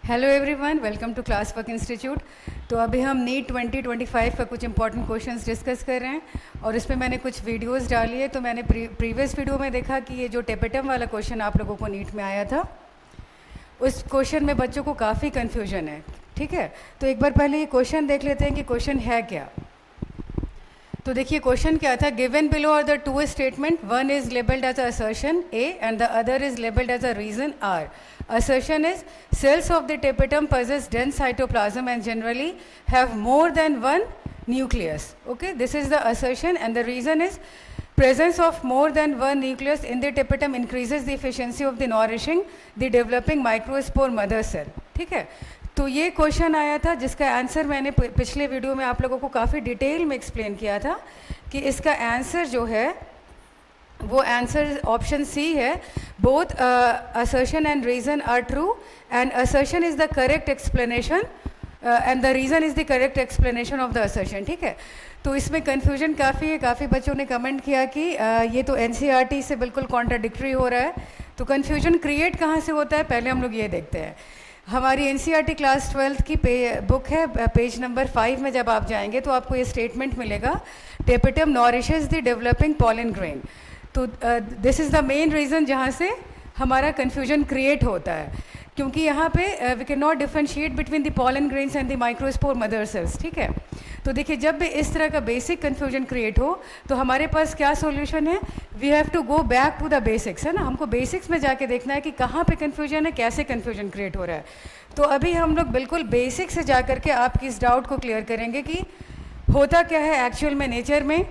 Hello everyone, welcome to class work institute. तो अभी हम नीट 2025 का कुछ इंपॉर्टेंट क्वेश्चंस डिस्कस कर रहे हैं और इसमें मैंने कुछ वीडियोस डाली है। तो मैंने प्रीवियस वीडियो में देखा कि ये जो टेपेटम वाला क्वेश्चन आप लोगों को नीट में आया था, उस क्वेश्चन में बच्चों को काफ़ी कन्फ्यूजन है। ठीक है, तो एक बार पहले ये क्वेश्चन देख लेते हैं कि क्वेश्चन है क्या। तो देखिए क्वेश्चन क्या था, given below are the two statement, one is labelled as a assertion A and the other is labelled as a reason R. Assertion is cells of the tapetum possess dense cytoplasm and generally have more than one nucleus. Okay, this is the assertion and the reason is presence of more than one nucleus in the tapetum increases the efficiency of the nourishing the developing microspore mother cell. ठीक है, तो ये question आया था जिसका answer मैंने पिछले video में आप लोगों को काफ़ी डिटेल में एक्सप्लेन किया था कि इसका आंसर जो है वो आंसर ऑप्शन सी है। Both assertion and reason are true and assertion is the correct explanation and the reason is the correct explanation of the assertion. ठीक है, तो इसमें कन्फ्यूजन काफ़ी है। काफ़ी बच्चों ने कमेंट किया कि ये तो एनसीईआरटी से बिल्कुल कॉन्ट्राडिक्टरी हो रहा है। तो कन्फ्यूजन क्रिएट कहाँ से होता है, पहले हम लोग ये देखते हैं। हमारी एनसीईआरटी क्लास 12 की बुक है, पेज नंबर 5 में जब आप जाएंगे तो आपको ये स्टेटमेंट मिलेगा, tapetum nourishes the developing pollen grain. तो this is the main reason जहाँ से हमारा कन्फ्यूजन क्रिएट होता है, क्योंकि यहाँ पे we can not differentiate between the pollen grains and the microspore mother cells. ठीक है, तो देखिए जब भी इस तरह का बेसिक कन्फ्यूजन क्रिएट हो तो हमारे पास क्या सॉल्यूशन है, we have to go back to the basics, है ना। हमको बेसिक्स में जाके देखना है कि कहाँ पे कन्फ्यूजन है, कैसे कन्फ्यूजन क्रिएट हो रहा है। तो अभी हम लोग बिल्कुल बेसिक से जा करके आपकी इस डाउट को क्लियर करेंगे कि होता क्या है एक्चुअल में नेचर में,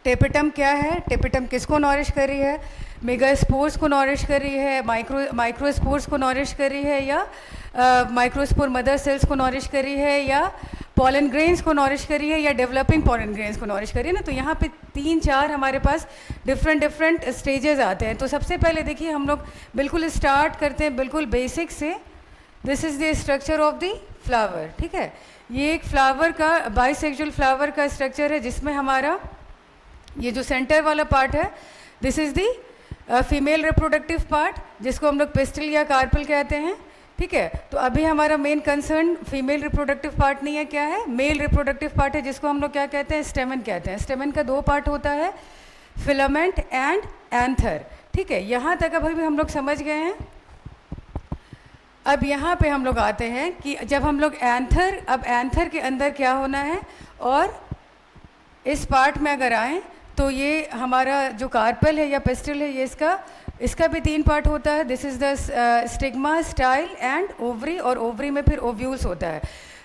टेपेटम क्या है, टेपेटम किसको नॉरिश कर रही है, मेगास्पोर्स को नॉरिश कर रही है, माइक्रोस्पोर्स को नॉरिश कर रही है, या माइक्रोस्पोर मदर सेल्स को नॉरिश कर रही है, या पॉलन ग्रेन्स को नॉरिश कर रही है, या डेवलपिंग पॉलन ग्रेन्स को नॉरिश कर रही है ना। तो यहाँ पे 3-4 हमारे पास डिफरेंट स्टेजेस आते हैं। तो सबसे पहले देखिए हम लोग बिल्कुल स्टार्ट करते हैं बिल्कुल बेसिक से। This is the structure of the flower. ठीक है, ये एक फ्लावर का बाइसेक्सुअल फ्लावर का स्ट्रक्चर है जिसमें हमारा ये जो सेंटर वाला पार्ट है, this is the female reproductive part जिसको हम लोग पिस्टल या कार्पल कहते हैं। ठीक है, तो अभी हमारा main concern female reproductive part नहीं है, क्या है, मेल रिप्रोडक्टिव पार्ट है जिसको हम लोग क्या कहते हैं, स्टेमन कहते हैं। स्टेमन का 2 पार्ट होता है, फिलामेंट एंड एंथर। ठीक है, यहाँ तक अभी भी हम लोग समझ गए हैं। अब यहाँ पे हम लोग आते हैं कि जब हम लोग अब एंथर के अंदर क्या होना है, और इस पार्ट में अगर आएँ तो ये हमारा जो कार्पल है या पेस्टल है, ये इसका भी 3 पार्ट होता है। This is the stigma, style and ovary, और ओवरी में फिर ओव्यूल्स होता है।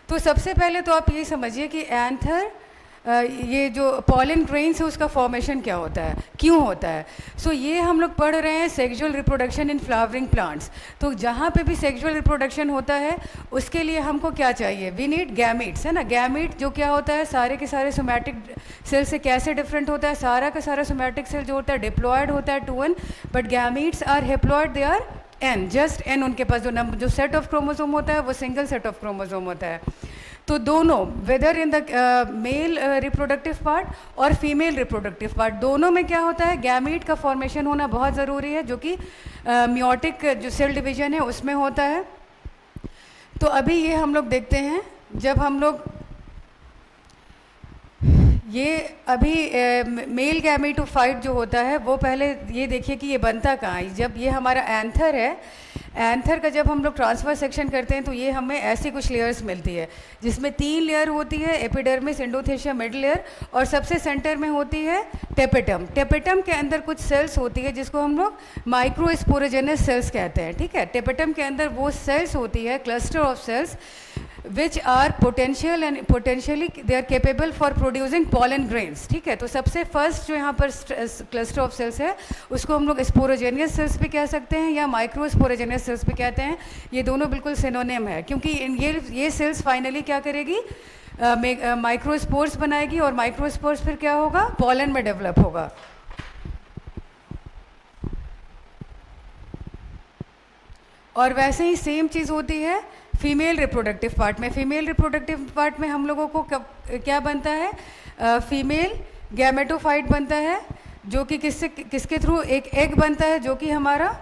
तो सबसे पहले तो आप ये समझिए कि एंथर ये जो पॉलन ग्रेन्स है उसका फॉर्मेशन क्या होता है, क्यों होता है। सो ये हम लोग पढ़ रहे हैं sexual reproduction in flowering plants. तो जहाँ पे भी सेक्सुअल रिप्रोडक्शन होता है उसके लिए हमको क्या चाहिए, वी नीड गैमीट्स, है ना। गैमीट जो क्या होता है, सारे के सारे सोमैटिक सेल से कैसे डिफरेंट होता है, सारा का सारा सोमैटिक सेल जो होता है डिप्लॉयड होता है 2n, but gametes are haploid, they are n, just n। उनके पास जो सेट ऑफ क्रोमोसोम होता है वो सिंगल सेट ऑफ क्रोमोसोम होता है। तो दोनों, whether in the male reproductive part और फीमेल रिप्रोडक्टिव पार्ट, दोनों में क्या होता है, गैमीट का फॉर्मेशन होना बहुत ज़रूरी है, जो कि मियोटिक जो सेल डिवीजन है उसमें होता है। तो अभी ये हम लोग देखते हैं, जब हम लोग ये अभी मेल गैमेटोफाइट जो होता है वो पहले ये देखिए कि ये बनता कहाँ है। जब ये हमारा एंथर है, एंथर का जब हम लोग ट्रांसफर सेक्शन करते हैं तो ये हमें ऐसी कुछ लेयर्स मिलती है जिसमें 3 लेयर होती है, एपिडर्मिस, एंडोथेशिया, मिड लेयर, और सबसे सेंटर में होती है टेपेटम। टेपेटम के अंदर कुछ सेल्स होती है जिसको हम लोग माइक्रोस्पोरोजेनस सेल्स कहते हैं। ठीक है, टेपेटम के अंदर वो सेल्स होती है, cluster of cells which are potentially they are capable for producing pollen grains। ठीक है, तो सबसे फर्स्ट जो यहाँ पर क्लस्टर ऑफ सेल्स है उसको हम लोग स्पोरोजेनियस सेल्स भी कह सकते हैं या माइक्रोस्पोरोजेनियस सेल्स भी कहते हैं। ये दोनों बिल्कुल सिनोनिम है, क्योंकि ये सेल्स फाइनली क्या करेगी, माइक्रोस्पोर्स बनाएगी, और माइक्रोस्पोर्स फिर क्या होगा, पॉलन में डेवलप होगा। और वैसे ही सेम चीज़ होती है फीमेल रिप्रोडक्टिव पार्ट में। फीमेल रिप्रोडक्टिव पार्ट में हम लोगों को क्या बनता है, फीमेल गैमेटोफाइट बनता है, जो कि किसके थ्रू एक एग बनता है, जो कि हमारा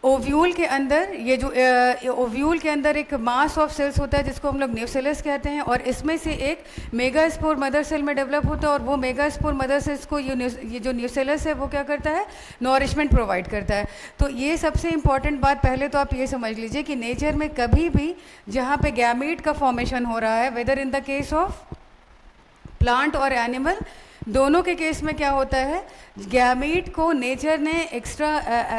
ओव्यूल के अंदर ये जो ओव्यूल के अंदर एक मास ऑफ सेल्स होता है जिसको हम लोग न्यूसेलस कहते हैं, और इसमें से एक मेगास्पोर मदर सेल में डेवलप होता है, और वो मेगास्पोर मदर सेल्स को ये जो न्यूसेलस है वो क्या करता है, नॉरिशमेंट प्रोवाइड करता है। तो ये सबसे इम्पॉर्टेंट बात पहले तो आप ये समझ लीजिए कि नेचर में कभी भी जहाँ पे गैमीट का फॉर्मेशन हो रहा है, whether in the case of plant और एनिमल, दोनों के केस में क्या होता है, गैमीट को नेचर ने एक्स्ट्रा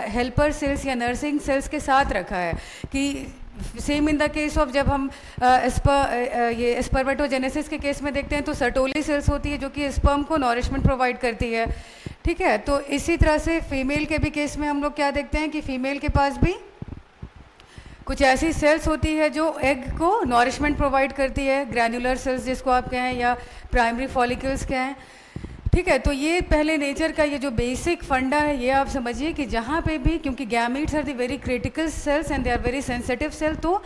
हेल्पर सेल्स या नर्सिंग सेल्स के साथ रखा है। कि same in the case of जब हम ये स्पर्मेटोजेनेसिस के केस में देखते हैं तो सर्टोली सेल्स होती है जो कि स्पर्म को नॉरिशमेंट प्रोवाइड करती है, ठीक है। तो इसी तरह से फीमेल के भी केस में हम लोग क्या देखते हैं कि फीमेल के पास भी कुछ ऐसी सेल्स होती है जो एग को नॉरिशमेंट प्रोवाइड करती है, ग्रैनुलर सेल्स जिसको आप कहें या प्राइमरी फॉलिकल्स कहें, ठीक है। तो ये पहले नेचर का ये जो बेसिक फंडा है ये आप समझिए कि जहाँ पे भी, क्योंकि gametes are the very critical cells and they are very sensitive cell, तो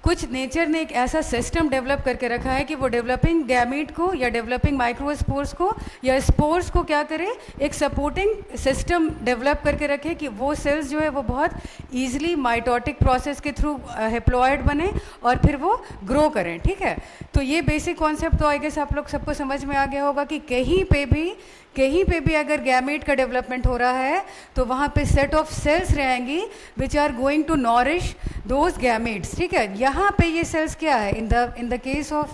कुछ नेचर ने एक ऐसा सिस्टम डेवलप करके रखा है कि वो डेवलपिंग गैमीट को या डेवलपिंग माइक्रोस्पोर्स को या स्पोर्स को क्या करे, एक सपोर्टिंग सिस्टम डेवलप करके रखे कि वो सेल्स जो है वो बहुत ईजिली माइटोटिक प्रोसेस के थ्रू हेप्लॉयड बने और फिर वो ग्रो करें, ठीक है। तो ये बेसिक कॉन्सेप्ट तो आई गेस आप लोग सबको समझ में आ गया होगा कि कहीं पे भी अगर गैमेट का डेवलपमेंट हो रहा है तो वहाँ पे सेट ऑफ सेल्स रहेंगी which are going to nourish those gametes, ठीक है। यहाँ पे ये सेल्स क्या है, in the case of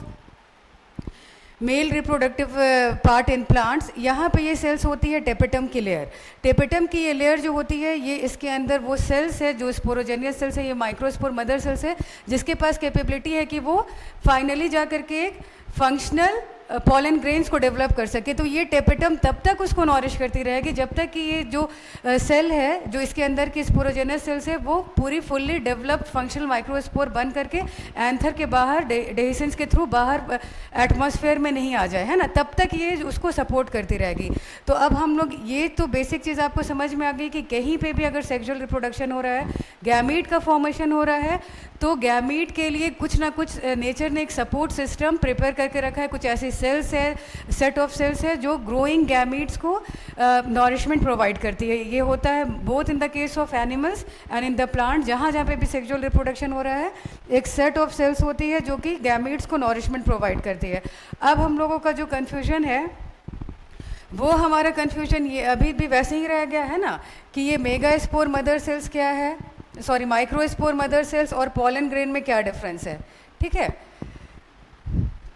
male reproductive part in plants, यहाँ पे ये सेल्स होती है टेपेटम की लेयर। टेपेटम की ये लेयर जो होती है ये इसके अंदर वो सेल्स है जो स्पोरोजेनियस सेल्स है, ये माइक्रोस्पोर मदर सेल्स है जिसके पास कैपेबिलिटी है कि वो फाइनली जा करके एक फंक्शनल पॉलन ग्रेन्स को डेवलप कर सके। तो ये टेपेटम तब तक उसको नॉरिश करती रहेगी जब तक कि ये जो सेल है, जो इसके अंदर की स्पोरोजेनस सेल्स है, वो पूरी फुल्ली डेवलप्ड फंक्शनल माइक्रोस्पोर बन करके एंथर के बाहर डेहिसेंस के थ्रू बाहर एटमॉस्फेयर में नहीं आ जाए, है ना, तब तक ये उसको सपोर्ट करती रहेगी। तो अब हम लोग ये तो बेसिक चीज़ आपको समझ में आ गई कि कहीं पे भी अगर सेक्सुअल रिप्रोडक्शन हो रहा है, गैमीट का फॉर्मेशन हो रहा है, तो गैमीट के लिए कुछ ना कुछ नेचर ने एक सपोर्ट सिस्टम प्रिपेयर करके रखा है। कुछ ऐसी सेल्स है, सेट ऑफ सेल्स है जो ग्रोइंग गैमीट्स को नॉरिशमेंट प्रोवाइड करती है। ये होता है both in the case of animals and in the plant, जहाँ जहाँ पे भी सेक्सुअल रिप्रोडक्शन हो रहा है एक सेट ऑफ सेल्स होती है जो कि गैमीट्स को नॉरिशमेंट प्रोवाइड करती है। अब हम लोगों का जो कन्फ्यूजन है वो हमारा कन्फ्यूजन ये अभी भी वैसे ही रह गया है ना कि ये मेगास्पोर मदर सेल्स क्या है, सॉरी माइक्रोस्पोर मदर सेल्स और पॉलन ग्रेन में क्या डिफरेंस है, ठीक है।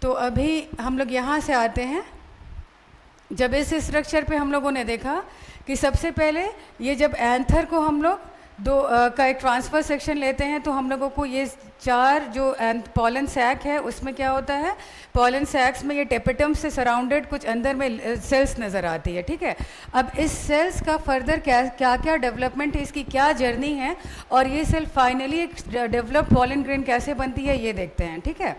तो अभी हम लोग यहाँ से आते हैं। जब इस स्ट्रक्चर पे हम लोगों ने देखा कि सबसे पहले ये जब एंथर को हम लोग का एक ट्रांसफ़र सेक्शन लेते हैं तो हम लोगों को ये चार जो पॉलन सैक है उसमें क्या होता है, पॉलन सैक्स में ये टेपेटम से सराउंडेड कुछ अंदर में सेल्स नज़र आती है, ठीक है। अब इस सेल्स का फर्दर क्या क्या डेवलपमेंट है, इसकी क्या जर्नी है और ये सेल फाइनली एक डेवलप्ड पॉलन ग्रेन कैसे बनती है ये देखते हैं, ठीक है।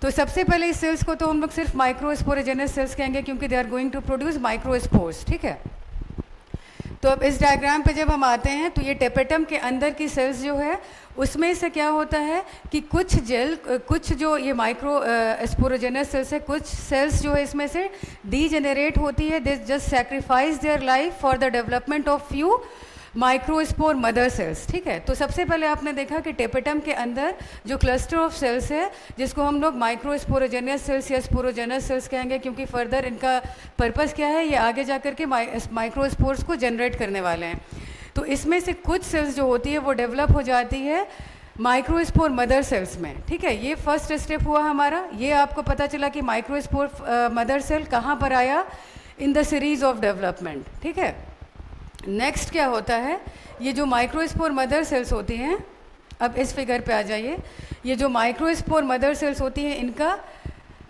तो सबसे पहले इस सेल्स को तो हम लोग सिर्फ माइक्रोस्पोरोजेनस सेल्स कहेंगे क्योंकि they are going to produce microspores, ठीक है। तो अब इस डायग्राम पे जब हम आते हैं तो ये टेपेटम के अंदर की सेल्स जो है उसमें से क्या होता है कि कुछ जो ये माइक्रो स्पोरोजेनस सेल्स है, कुछ सेल्स जो है इसमें से डीजेनरेट होती है, they just sacrifice their life for the development of few microspore mother cells, ठीक है। तो सबसे पहले आपने देखा कि टेपेटम के अंदर जो क्लस्टर ऑफ सेल्स है जिसको हम लोग माइक्रोस्पोरोजेनियस सेल्स या स्पोरोजेनस सेल्स कहेंगे क्योंकि फर्दर इनका पर्पस क्या है, ये आगे जा कर के माइक्रोस्पोर्स को जनरेट करने वाले हैं। तो इसमें से कुछ सेल्स जो होती है वो डेवलप हो जाती है माइक्रोस्पोर मदर सेल्स में, ठीक है। ये फर्स्ट स्टेप हुआ हमारा। ये आपको पता चला कि माइक्रोस्पोर मदर सेल कहाँ पर आया, in the series of development, ठीक है। नेक्स्ट क्या होता है, ये जो माइक्रोस्पोर मदर सेल्स होती हैं, अब इस फिगर पे आ जाइए। ये जो माइक्रोस्पोर मदर सेल्स होती हैं इनका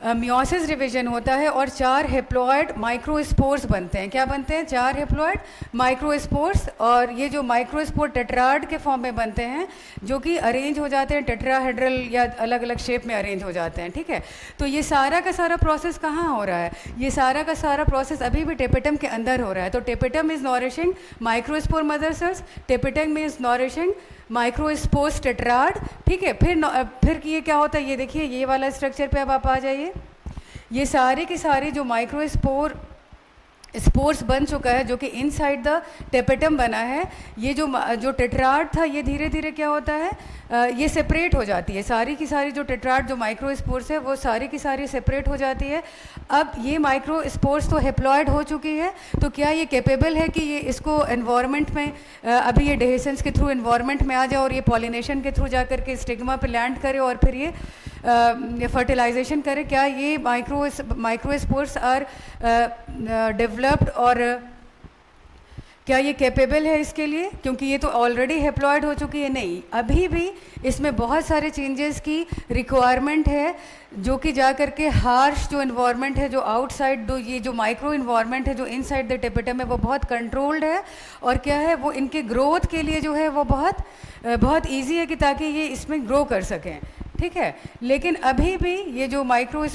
मियोसिस डिवीजन होता है और 4 हेप्लॉयड माइक्रोस्पोर्स बनते हैं। क्या बनते हैं? 4 हेप्लॉयड माइक्रोस्पोर्स। और ये जो माइक्रोस्पोर टेट्राड के फॉर्म में बनते हैं जो कि अरेंज हो जाते हैं टेट्राहेड्रल या अलग अलग शेप में अरेंज हो जाते हैं, ठीक है। तो ये सारा का सारा प्रोसेस कहाँ हो रहा है? ये सारा का सारा प्रोसेस अभी भी टेपेटम के अंदर हो रहा है। तो tapetum is nourishing microspore mother sales, tapetum is nourishing microspores tetrad, ठीक है। फिर ये क्या होता है, ये देखिए ये वाला स्ट्रक्चर पे अब आप आ जाइए। ये सारे के सारे जो माइक्रोस्पोर स्पोर्स बन चुका है, जो कि इनसाइड द टेपेटम बना है। ये जो टेट्राड था, ये धीरे धीरे क्या होता है, ये सेपरेट हो जाती है। सारी की सारी जो टेट्राड जो माइक्रो स्पोर्स है वो सारी की सारी सेपरेट हो जाती है। अब ये माइक्रो स्पोर्स तो हेप्लॉयड हो चुकी है, तो क्या ये कैपेबल है कि ये इसको एनवायरनमेंट में अभी ये डेहेसेंस के थ्रू एनवायरनमेंट में आ जाए और ये पॉलिनेशन के थ्रू जा करके स्टिग्मा पे लैंड करे और फिर ये फर्टिलाइजेशन करे? क्या ये माइक्रो स्पोर्स आर डेवलप्ड और क्या ये कैपेबल है इसके लिए? क्योंकि ये तो ऑलरेडी हेप्लॉयड हो चुकी है। नहीं, अभी भी इसमें बहुत सारे चेंजेस की रिक्वायरमेंट है, जो कि जा करके हार्श जो इन्वायरमेंट है, जो आउटसाइड ये जो माइक्रो इन्वायरमेंट है जो इनसाइड द टेपेटम है, वो बहुत कंट्रोल्ड है। और क्या है, वो इनके ग्रोथ के लिए जो है वो बहुत ईजी है कि ताकि ये इसमें ग्रो कर सकें। ठीक है, लेकिन अभी भी ये जो माइक्रो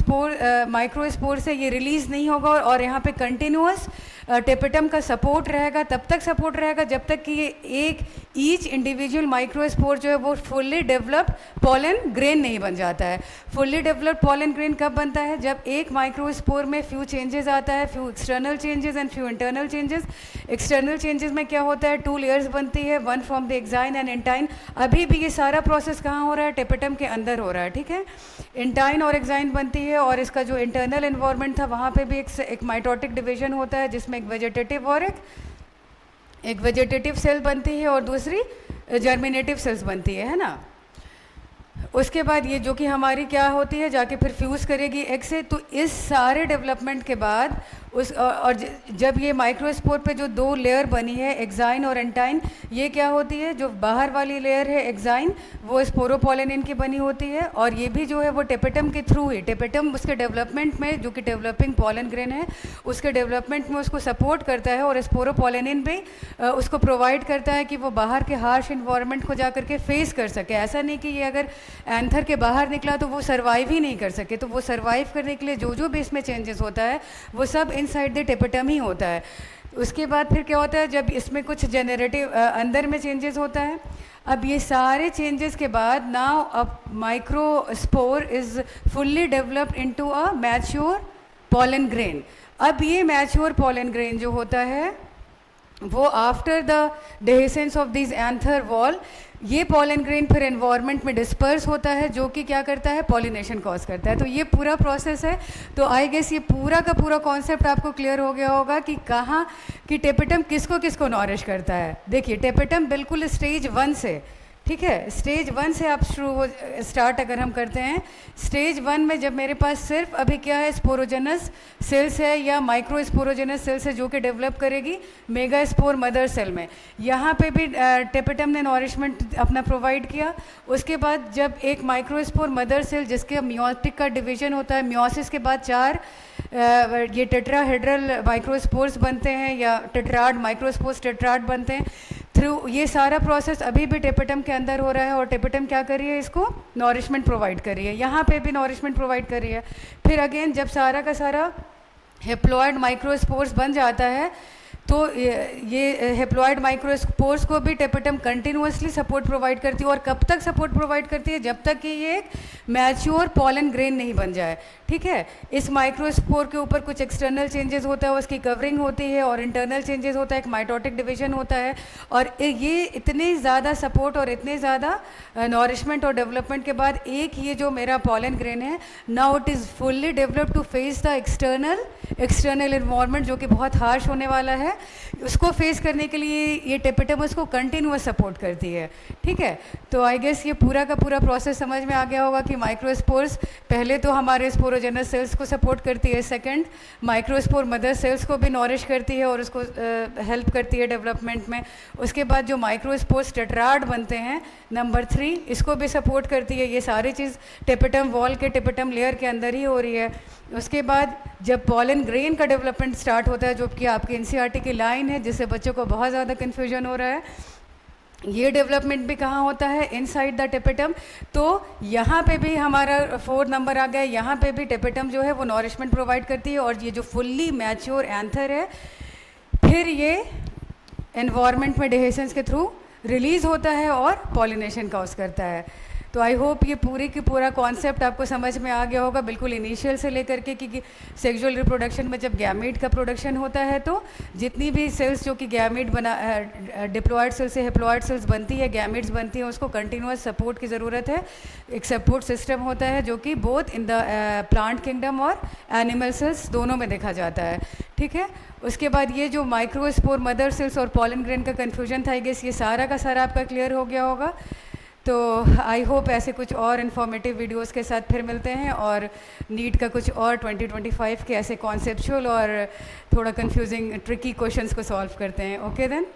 स्पोर से ये रिलीज़ नहीं होगा और यहाँ पे कंटिन्यूअस टेपेटम का सपोर्ट रहेगा। तब तक सपोर्ट रहेगा जब तक कि ये ईच इंडिविजुअल माइक्रो स्पोर जो है वो फुल्ली डेवलप्ड पॉलन ग्रेन नहीं बन जाता है। फुल्ली डेवलप्ड पॉलन ग्रेन कब बनता है? जब एक माइक्रो स्पोर में फ्यू चेंजेस आता है, few external changes and few internal changes. External changes में क्या होता है, 2 लेयर्स बनती है, one from the exine and intine. अभी भी ये सारा प्रोसेस कहाँ हो रहा है? टेपेटम के अंदर हो रहा है। ठीक है, इंटाइन और एक्साइन बनती है और इसका जो इंटरनल एनवायरनमेंट था वहाँ पे भी एक माइटोटिक डिवीजन होता है, जिसमें एक वेजिटेटिव और एक वेजिटेटिव सेल बनती है और दूसरी जर्मिनेटिव सेल्स बनती है ना। उसके बाद ये जो कि हमारी क्या होती है, जाके फिर फ्यूज़ करेगी एग से। तो इस सारे डेवलपमेंट के बाद और जब ये माइक्रोस्पोर पे जो 2 लेयर बनी है, एक्साइन और एंटाइन, ये क्या होती है, जो बाहर वाली लेयर है एक्साइन, वो स्पोरोपोलेनिन की बनी होती है। और ये भी जो है वो टेपेटम के थ्रू ही, टेपेटम उसके डेवलपमेंट में, जो कि डेवलपिंग पॉलन ग्रेन है, उसके डेवलपमेंट में उसको सपोर्ट करता है। और स्पोरोपोलेनिन भी उसको प्रोवाइड करता है कि वो बाहर के हार्श इन्वायरमेंट को जा करके फेस कर सके। ऐसा नहीं कि ये अगर एंथर के बाहर निकला तो वो सर्वाइव ही नहीं कर सके। तो वो सर्वाइव करने के लिए जो भी इसमें चेंजेस होता है वो सब इनसाइड द टेपेटम ही होता है। उसके बाद फिर क्या होता है, जब इसमें कुछ जेनरेटिव अंदर में चेंजेस होता है। अब ये सारे चेंजेस के बाद नाउ अब microspore is fully developed into a mature pollen grain. अब ये मैच्योर पॉलन ग्रेन जो होता है वो after the dehiscence of this anther wall, ये पॉलन ग्रेन फिर एनवायरनमेंट में डिस्पर्स होता है, जो कि क्या करता है, पॉलिनेशन कॉज करता है। तो ये पूरा प्रोसेस है। तो आई गेस ये पूरा का पूरा कॉन्सेप्ट आपको क्लियर हो गया होगा कि कहाँ कि टेपेटम किसको किसको नॉरिश करता है। देखिए, टेपेटम बिल्कुल स्टेज 1 से, ठीक है, स्टेज 1 से आप स्टार्ट अगर हम करते हैं, स्टेज 1 में जब मेरे पास सिर्फ अभी क्या है, स्पोरोजेनस सेल्स है या माइक्रो स्पोरोजेनस सेल्स है, जो कि डेवलप करेगी मेगा स्पोर मदर सेल में। यहाँ पे भी टेपेटम ने नॉरिशमेंट अपना प्रोवाइड किया। उसके बाद जब एक माइक्रो स्पोर मदर सेल, जिसके मियोटिक का डिवीजन होता है, मियोसिस के बाद 4 ये टेट्राहेड्रल माइक्रोस्पोर्स बनते हैं या टेट्राड माइक्रोस्पोर्स टेट्राड बनते हैं। थ्रू ये सारा प्रोसेस अभी भी टेपेटम के अंदर हो रहा है और टेपेटम क्या कर रही है, इसको नॉरिशमेंट प्रोवाइड कर रही है। यहाँ पे भी नॉरिशमेंट प्रोवाइड कर रही है। फिर अगेन जब सारा का सारा हेप्लॉयड माइक्रोस्पोर्स बन जाता है, तो ये हेप्लॉयड माइक्रोस्पोर्स को भी टेपेटम कंटिन्यूअसली सपोर्ट प्रोवाइड करती है। और कब तक सपोर्ट प्रोवाइड करती है? जब तक कि ये एक मैच्योर पॉलन ग्रेन नहीं बन जाए। ठीक है, इस माइक्रोस्पोर के ऊपर कुछ एक्सटर्नल चेंजेस होता है, उसकी कवरिंग होती है, और इंटरनल चेंजेस होता है, एक माइटोटिक डिवीजन होता है। और ये इतने ज़्यादा सपोर्ट और इतने ज़्यादा नॉरिशमेंट और डेवलपमेंट के बाद एक ये जो मेरा पॉलन ग्रेन है, now it is fully developed to face the external environment, जो कि बहुत हार्श होने वाला है। उसको फेस करने के लिए ये टेपेटम उसको कंटिन्यूअस सपोर्ट करती है। ठीक है, तो आई गेस ये पूरा का पूरा प्रोसेस समझ में आ गया होगा कि माइक्रोस्पोर्स पहले तो हमारे स्पोरोजेनस सेल्स को सपोर्ट करती है, सेकंड माइक्रोस्पोर मदर सेल्स को भी नॉरिश करती है और उसको हेल्प करती है डेवलपमेंट में। उसके बाद जो माइक्रोस्पोर्स टेट्राड बनते हैं, नंबर 3, इसको भी सपोर्ट करती है। ये सारी चीज़ टेपेटम वॉल के, टेपेटम लेयर के अंदर ही हो रही है। उसके बाद जब पॉलन ग्रेन का डेवलपमेंट स्टार्ट होता है, जो कि आपकी एनसीईआरटी की लाइन है, जिससे बच्चों को बहुत ज़्यादा कन्फ्यूजन हो रहा है, ये डेवलपमेंट भी कहाँ होता है, इनसाइड द टेपेटम। तो यहाँ पे भी हमारा 4 नंबर आ गया। यहाँ पे भी टेपेटम जो है वो नॉरिशमेंट प्रोवाइड करती है और ये जो फुल्ली मैच्योर एंथर है, फिर ये एनवायरनमेंट में डेहेसेंस के थ्रू रिलीज़ होता है और पॉलिनेशन कॉज करता है। तो आई होप ये पूरे की पूरा कॉन्सेप्ट आपको समझ में आ गया होगा, बिल्कुल इनिशियल से लेकर के कि सेक्सुअल रिप्रोडक्शन में जब गैमीट का प्रोडक्शन होता है तो जितनी भी सेल्स जो कि गैमीट बना डिप्लॉयड सेल से हेप्लॉयड सेल्स बनती है, गैमीट्स बनती हैं, उसको कंटिन्यूस सपोर्ट की ज़रूरत है। एक सपोर्ट सिस्टम होता है जो कि both in the plant kingdom और एनिमल सेल्स दोनों में देखा जाता है, ठीक है। उसके बाद ये जो माइक्रोस्पोर, मदर सेल्स और पॉलन ग्रेन का कन्फ्यूजन था, आई गेस ये सारा का सारा आपका क्लियर हो गया होगा। तो आई होप ऐसे कुछ और इन्फॉर्मेटिव वीडियोस के साथ फिर मिलते हैं और नीट का कुछ और 2025 के ऐसे कॉन्सेप्चुअल और थोड़ा कंफ्यूजिंग ट्रिकी क्वेश्चंस को सॉल्व करते हैं। Okay then.